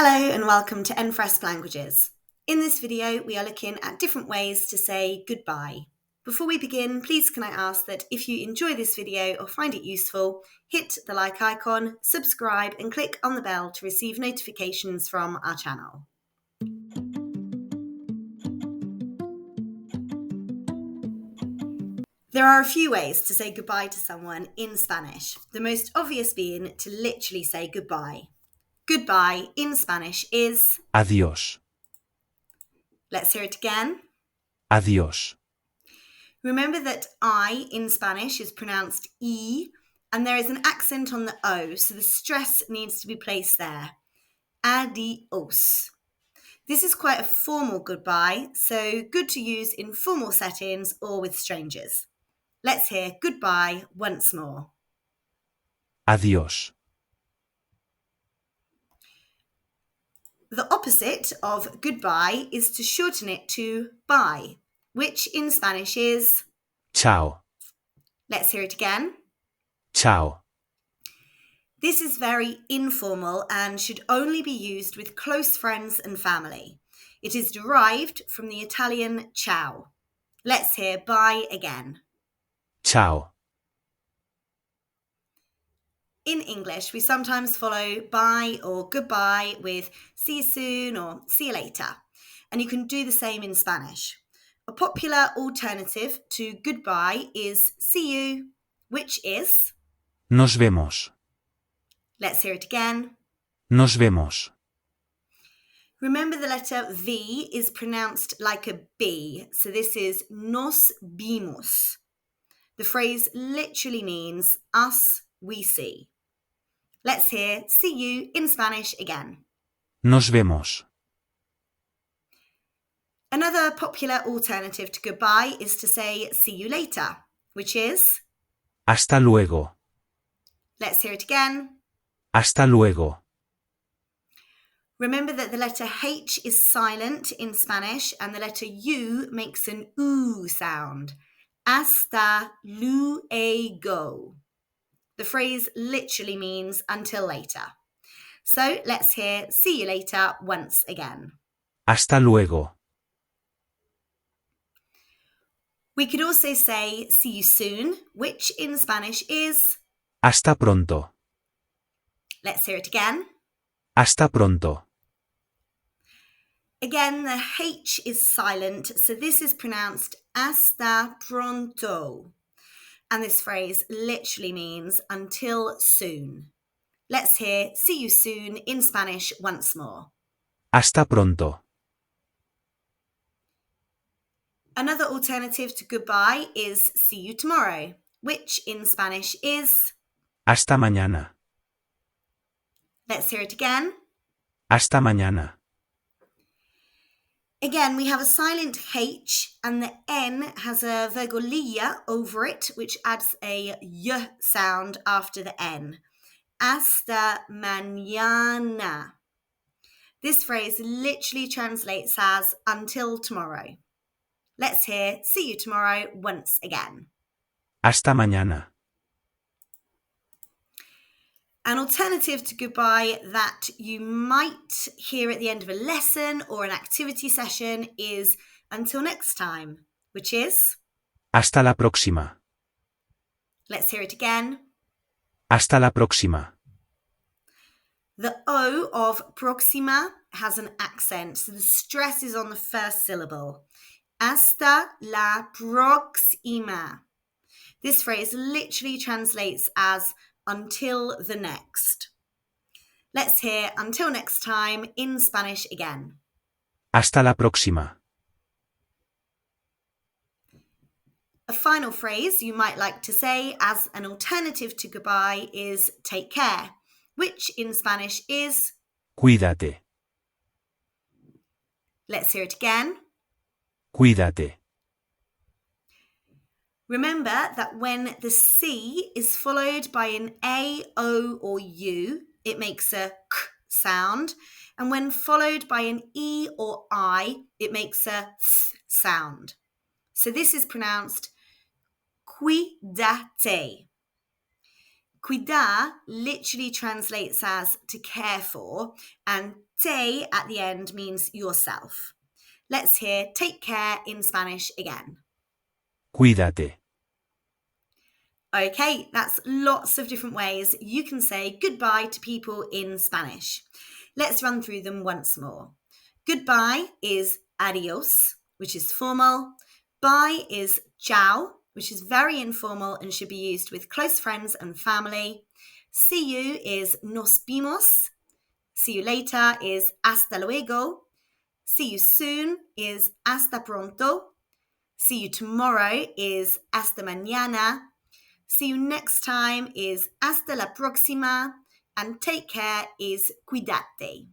Hello and welcome to Enfresp Languages. In this video, we are looking at different ways to say goodbye. Before we begin, please can I ask that if you enjoy this video or find it useful, hit the like icon, subscribe and click on the bell to receive notifications from our channel. There are a few ways to say goodbye to someone in Spanish, the most obvious being to literally say goodbye. Goodbye in Spanish is Adiós. Let's hear it again. Adiós. Remember that I in Spanish is pronounced E, and there is an accent on the O, so the stress needs to be placed there. Adiós. This is quite a formal goodbye, so good to use in formal settings or with strangers. Let's hear goodbye once more. Adiós. The opposite of goodbye is to shorten it to bye, which in Spanish is Chao. Let's hear it again. Chao. This is very informal and should only be used with close friends and family. It is derived from the Italian ciao. Let's hear bye again. Chao. In English, we sometimes follow bye or goodbye with see you soon or see you later. And you can do the same in Spanish. A popular alternative to goodbye is see you, which is Nos vemos. Let's hear it again. Nos vemos. Remember the letter V is pronounced like a B, so this is nos vimos. The phrase literally means us, we see. Let's hear see you in Spanish again. Nos vemos. Another popular alternative to goodbye is to say see you later, which is Hasta luego. Let's hear it again. Hasta luego. Remember that the letter H is silent in Spanish and the letter U makes an oo sound. Hasta luego. The phrase literally means until later. So let's hear see you later once again. Hasta luego. We could also say see you soon, which in Spanish is Hasta pronto. Let's hear it again. Hasta pronto. Again, the H is silent, so this is pronounced hasta pronto. And this phrase literally means until soon. Let's hear see you soon in Spanish once more. Hasta pronto. Another alternative to goodbye is see you tomorrow, which in Spanish is Hasta mañana. Let's hear it again. Hasta mañana. Again, we have a silent H and the N has a virgulilla over it, which adds a Y sound after the N. Hasta mañana. This phrase literally translates as until tomorrow. Let's hear see you tomorrow once again. Hasta mañana. An alternative to goodbye that you might hear at the end of a lesson or an activity session is until next time, which is Hasta la próxima. Let's hear it again. Hasta la próxima. The O of próxima has an accent, so the stress is on the first syllable. Hasta la próxima. This phrase literally translates as until the next. Let's hear until next time in Spanish again. Hasta la próxima. A final phrase you might like to say as an alternative to goodbye is take care, which in Spanish is Cuídate. Let's hear it again. Cuídate. Remember that when the C is followed by an A, O or U, it makes a K sound. And when followed by an E or I, it makes a Th sound. So this is pronounced Cuídate. Cuidar literally translates as to care for, and te at the end means yourself. Let's hear take care in Spanish again. Cuídate. Okay, that's lots of different ways you can say goodbye to people in Spanish. Let's run through them once more. Goodbye is adiós, which is formal. Bye is chao, which is very informal and should be used with close friends and family. See you is nos vemos. See you later is hasta luego. See you soon is hasta pronto. See you tomorrow is hasta mañana. See you next time is hasta la próxima. And take care is cuídate.